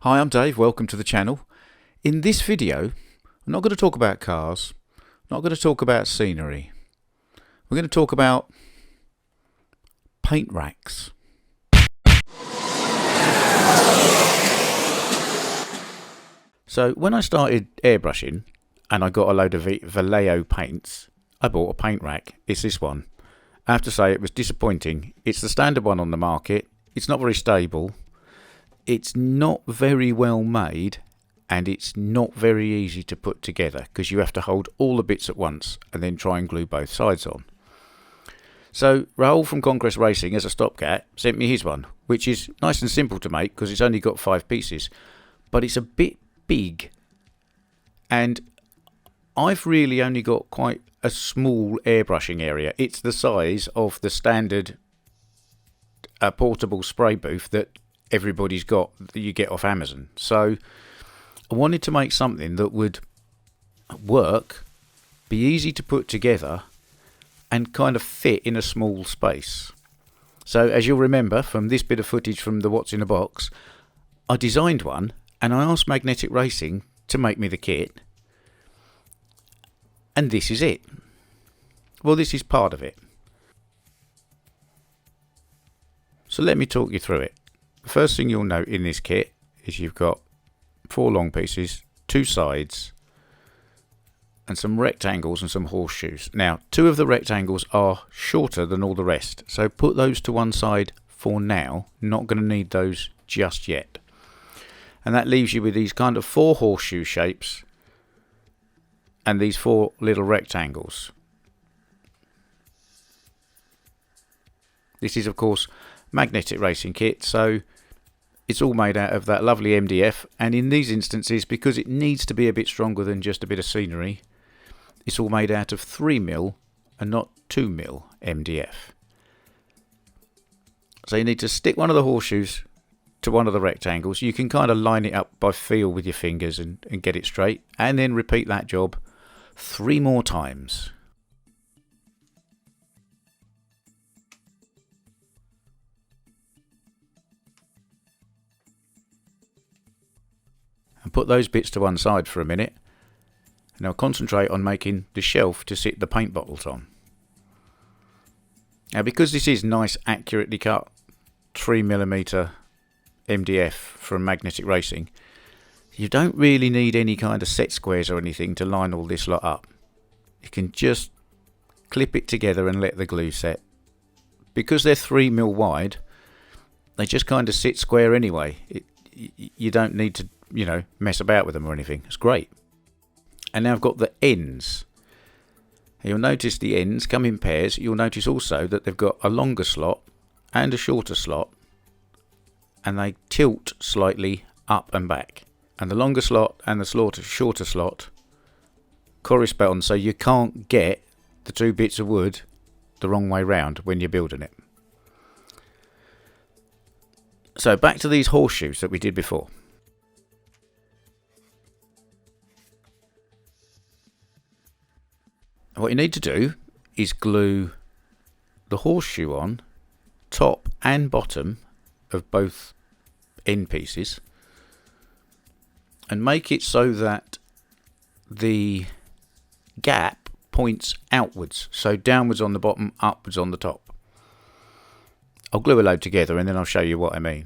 Hi, I'm Dave, welcome to the channel. In this video, I'm not going to talk about cars, not going to talk about scenery. We're going to talk about paint racks. So when I started airbrushing and I got a load of Vallejo paints, I bought a paint rack. It's this one. I have to say it was disappointing. It's the standard one on the market. It's not very stable. It's not very well made, and it's not very easy to put together because you have to hold all the bits at once and then try and glue both sides on. So Raoul from Conquest Racing, as a stopgap, sent me his one, which is nice and simple to make because it's only got 5 pieces, but it's a bit big, and I've really only got quite a small airbrushing area. It's the size of the standard portable spray booth that everybody's got, that you get off Amazon. So I wanted to make something that would work, be easy to put together, and kind of fit in a small space. So as you'll remember from this bit of footage from the What's in a Box, I designed one and I asked Magnetic Racing to make me the kit, and this is it. Well, this is part of it. So let me talk you through it. The first thing you'll note in this kit is you've got 4 long pieces, 2 sides, and some rectangles and some horseshoes. Now, 2 of the rectangles are shorter than all the rest, so put those to one side for now. Not going to need those just yet. And that leaves you with these kind of 4 horseshoe shapes and these 4 little rectangles. This is, of course, Magnetic Racing kit, so it's all made out of that lovely MDF, and in these instances, because it needs to be a bit stronger than just a bit of scenery, it's all made out of 3mm and not 2mm MDF. So you need to stick one of the horseshoes to one of the rectangles. You can kind of line it up by feel with your fingers and get it straight, and then repeat that job 3 more times. And put those bits to one side for a minute, and I'll concentrate on making the shelf to sit the paint bottles on. Now, because this is nice accurately cut 3mm MDF from Magnetic Racing, you don't really need any kind of set squares or anything to line all this lot up. You can just clip it together and let the glue set. Because they're 3mm wide, they just kind of sit square anyway. You don't need to, mess about with them or anything. It's great. And now I've got the ends. You'll notice the ends come in pairs. You'll notice also that they've got a longer slot and a shorter slot, and they tilt slightly up and back. And the longer slot and the shorter slot correspond, so you can't get the 2 bits of wood the wrong way round when you're building it. So back to these horseshoes that we did before. What you need to do is glue the horseshoe on top and bottom of both end pieces, and make it so that the gap points outwards, so downwards on the bottom, upwards on the top. I'll glue a load together and then I'll show you what I mean.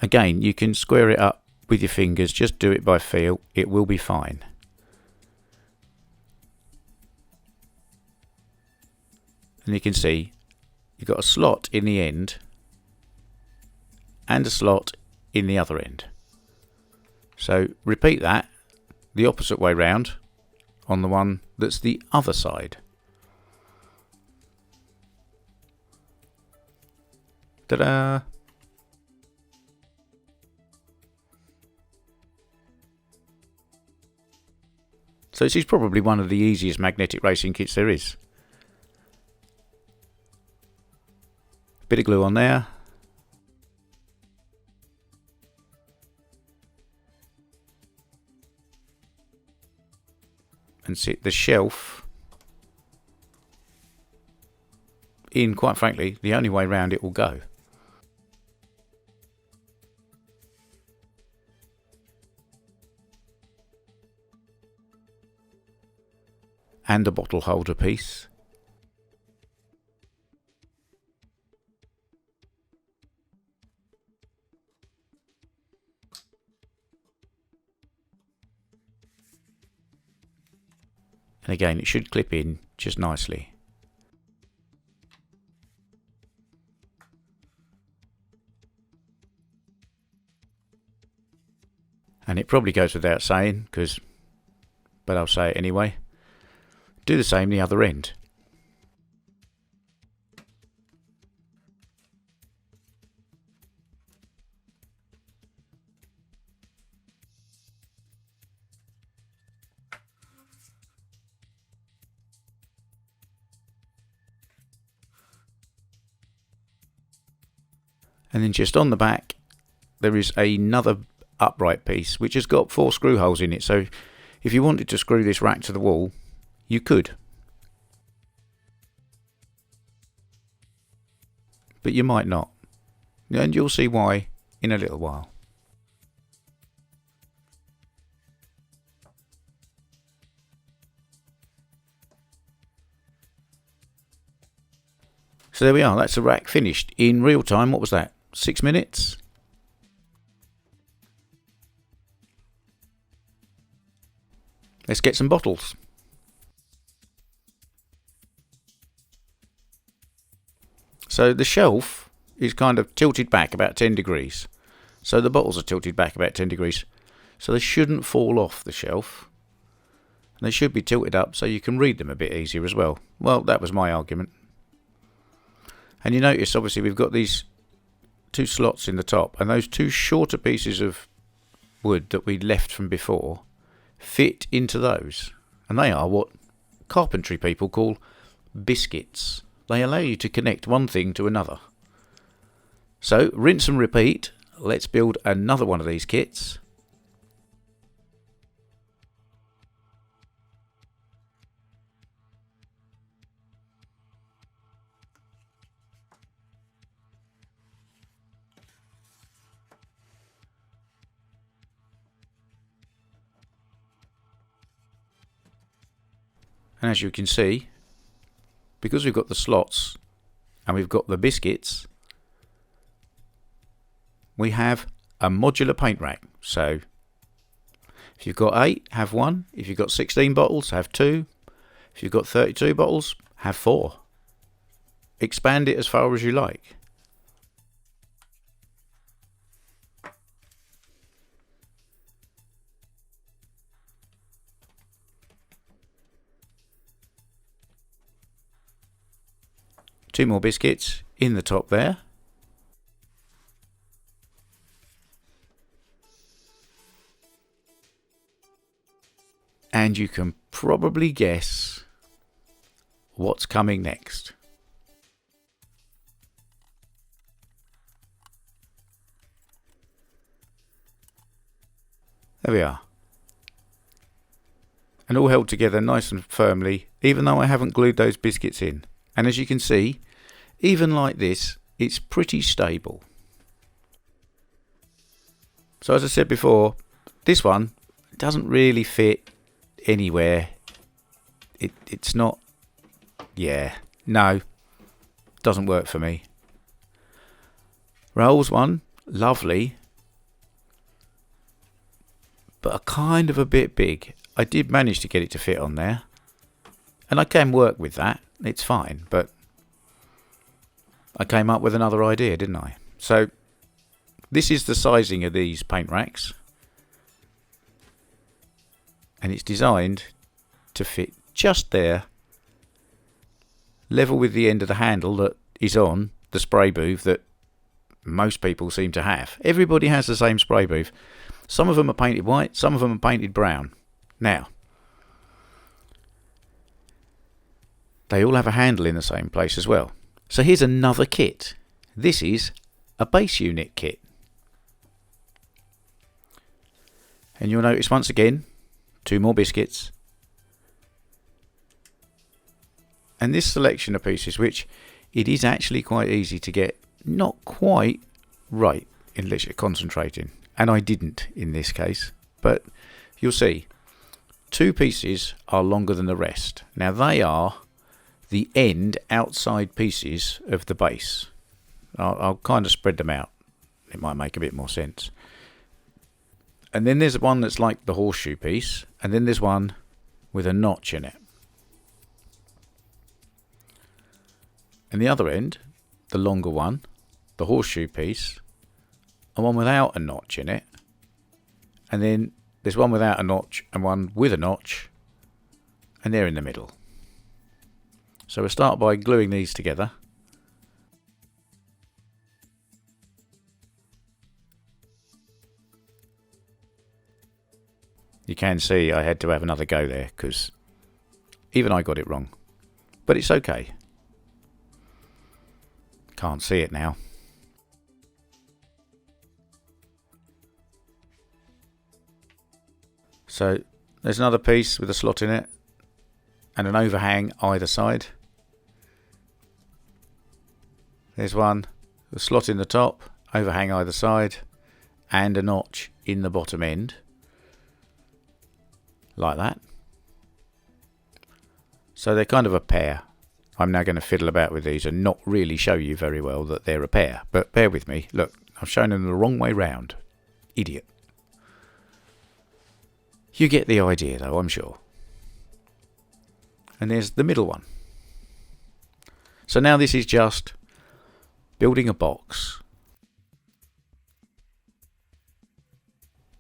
Again, you can square it up with your fingers, just do it by feel, it will be fine. And you can see you've got a slot in the end and a slot in the other end. So repeat that the opposite way round on the one that's the other side. Ta-da! So this is probably one of the easiest magnetic racing kits there is. Bit of glue on there. And sit the shelf in, quite frankly, the only way round it will go. And the bottle holder piece. And again, it should clip in just nicely. And it probably goes without saying, but I'll say it anyway. Do the same the other end. And then just on the back, there is another upright piece which has got 4 screw holes in it. So if you wanted to screw this rack to the wall, you could. But you might not. And you'll see why in a little while. So there we are, that's the rack finished in real time. What was that? 6 minutes? Let's get some bottles. So the shelf is kind of tilted back about 10 degrees. So the bottles are tilted back about 10 degrees. So they shouldn't fall off the shelf. They should be tilted up so you can read them a bit easier as well. Well, that was my argument. And you notice, obviously, we've got these 2 slots in the top, and those 2 shorter pieces of wood that we left from before fit into those. And they are what carpentry people call biscuits. They allow you to connect one thing to another. So, rinse and repeat. Let's build another one of these kits. And as you can see, because we've got the slots and we've got the biscuits, we have a modular paint rack. So if you've got 8, have 1. If you've got 16 bottles, have 2. If you've got 32 bottles, have 4. Expand it as far as you like. Two more biscuits in the top there. And you can probably guess what's coming next. There we are. And all held together nice and firmly, even though I haven't glued those biscuits in. And as you can see, even like this, it's pretty stable. So as I said before, this one doesn't really fit anywhere. It's not, no, doesn't work for me. Raoul's one, lovely, but a kind of a bit big. I did manage to get it to fit on there, and I can work with that. It's fine, but I came up with another idea, didn't I? So this is the sizing of these paint racks, and it's designed to fit just there, level with the end of the handle that is on the spray booth that most people seem to have. Everybody has the same spray booth. Some of them are painted white, some of them are painted brown. Now, they all have a handle in the same place as well. So here's another kit. This is a base unit kit. And you'll notice once again, 2 more biscuits. And this selection of pieces, which it is actually quite easy to get not quite right unless you're concentrating. And I didn't in this case. But you'll see, 2 pieces are longer than the rest. Now they are the end outside pieces of the base. I'll kind of spread them out. It might make a bit more sense. And then there's one that's like the horseshoe piece, and then there's one with a notch in it. And the other end, the longer one, the horseshoe piece, and one without a notch in it. And then there's one without a notch and one with a notch, and they're in the middle. So we'll start by gluing these together. You can see I had to have another go there because even I got it wrong. But it's okay. Can't see it now. So there's another piece with a slot in it and an overhang either side. There's one with a slot in the top, overhang either side, and a notch in the bottom end. Like that. So they're kind of a pair. I'm now going to fiddle about with these and not really show you very well that they're a pair. But bear with me. Look, I've shown them the wrong way round. Idiot. You get the idea though, I'm sure. And there's the middle one. So now this is just building a box.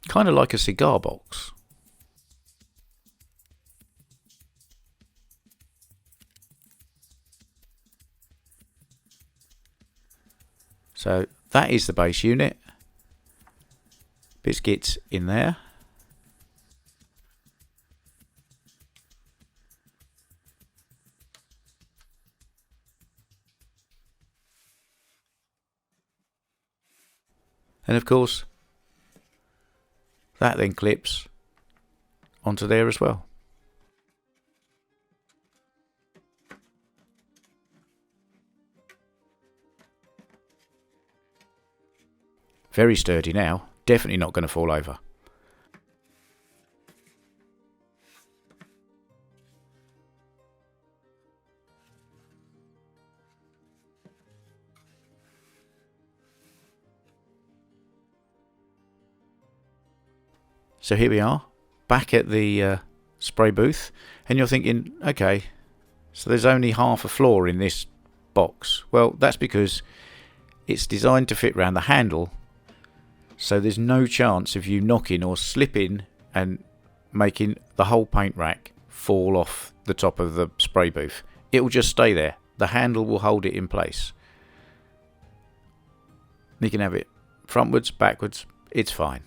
Kind of like a cigar box. So that is the base unit. Biscuits in there. And of course, that then clips onto there as well. Very sturdy now, definitely not going to fall over. So here we are, back at the spray booth, and you're thinking, okay, so there's only half a floor in this box. Well, that's because it's designed to fit around the handle. So there's no chance of you knocking or slipping and making the whole paint rack fall off the top of the spray booth. It will just stay there. The handle will hold it in place. You can have it frontwards, backwards, it's fine.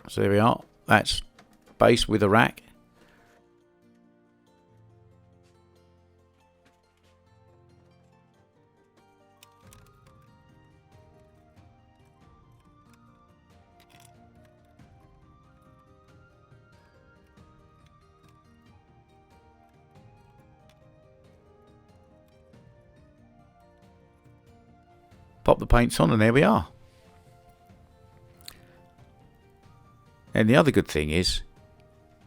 So there we are. That's base with a rack. Pop the paints on and there we are. And the other good thing is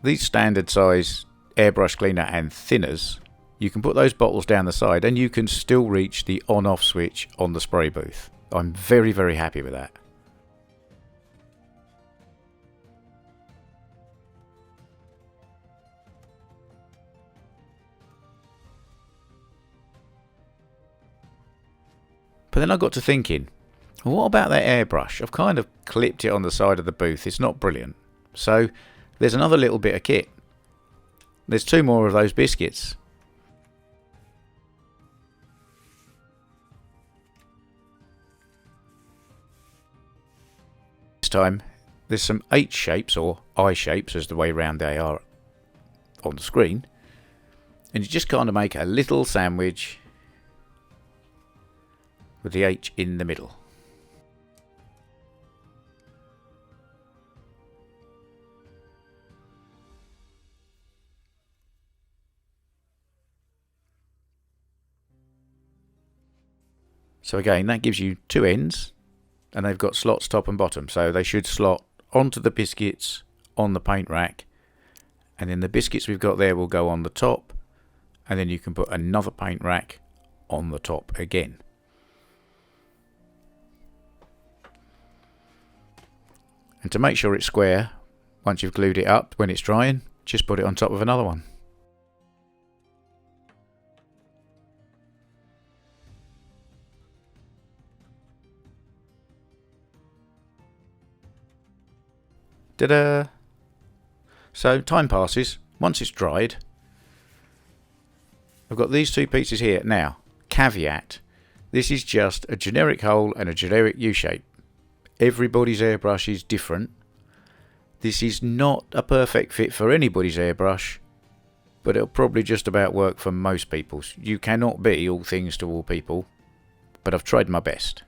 these standard size airbrush cleaner and thinners, you can put those bottles down the side and you can still reach the on-off switch on the spray booth. I'm very, very happy with that. But then I got to thinking, What about that airbrush? I've kind of clipped it on the side of the booth. It's not brilliant. So there's another little bit of kit. There's 2 more of those biscuits. This time there's some H shapes, or I shapes as the way round they are on the screen. And you just kind of make a little sandwich with the H in the middle. So again, that gives you 2 ends, and they've got slots top and bottom, so they should slot onto the biscuits on the paint rack, and then the biscuits we've got there will go on the top, and then you can put another paint rack on the top again. And to make sure it's square, once you've glued it up, when it's drying, just put it on top of another one. Ta-da! So time passes. Once it's dried, I've got these 2 pieces here. Now, caveat, this is just a generic hole and a generic U-shape. Everybody's airbrush is different. This is not a perfect fit for anybody's airbrush, but it'll probably just about work for most people's. You cannot be all things to all people, but I've tried my best.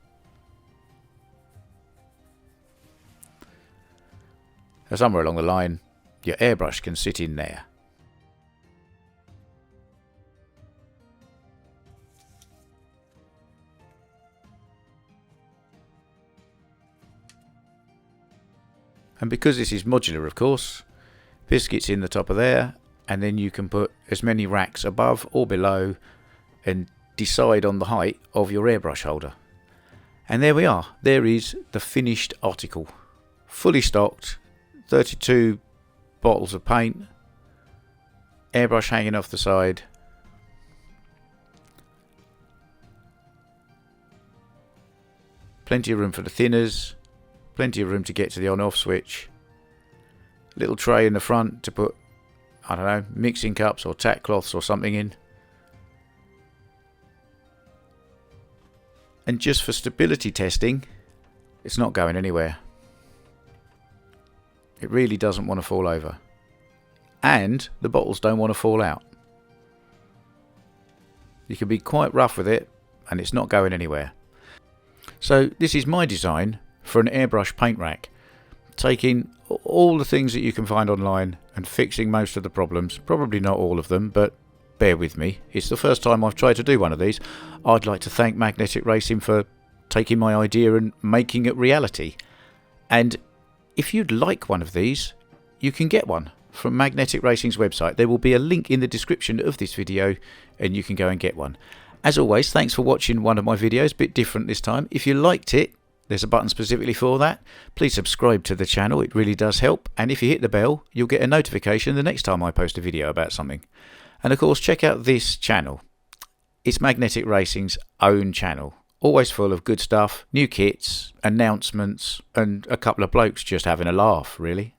So somewhere along the line, your airbrush can sit in there. And because this is modular, of course, biscuits in the top of there, and then you can put as many racks above or below and decide on the height of your airbrush holder. And there we are. There is the finished article. Fully stocked, 32 bottles of paint, airbrush hanging off the side, plenty of room for the thinners, plenty of room to get to the on-off switch, little tray in the front to put, I don't know, mixing cups or tack cloths or something in. And just for stability testing, it's not going anywhere. It really doesn't want to fall over. And the bottles don't want to fall out. You can be quite rough with it and it's not going anywhere. So this is my design for an airbrush paint rack. Taking all the things that you can find online and fixing most of the problems. Probably not all of them, but bear with me. It's the first time I've tried to do one of these. I'd like to thank Magnetic Racing for taking my idea and making it reality. And if you'd like one of these, you can get one from Magnetic Racing's website. There will be a link in the description of this video and you can go and get one. As always, thanks for watching one of my videos, a bit different this time. If you liked it, there's a button specifically for that. Please subscribe to the channel, it really does help. And if you hit the bell, you'll get a notification the next time I post a video about something. And of course, check out this channel. It's Magnetic Racing's own channel. Always full of good stuff, new kits, announcements, and a couple of blokes just having a laugh, really.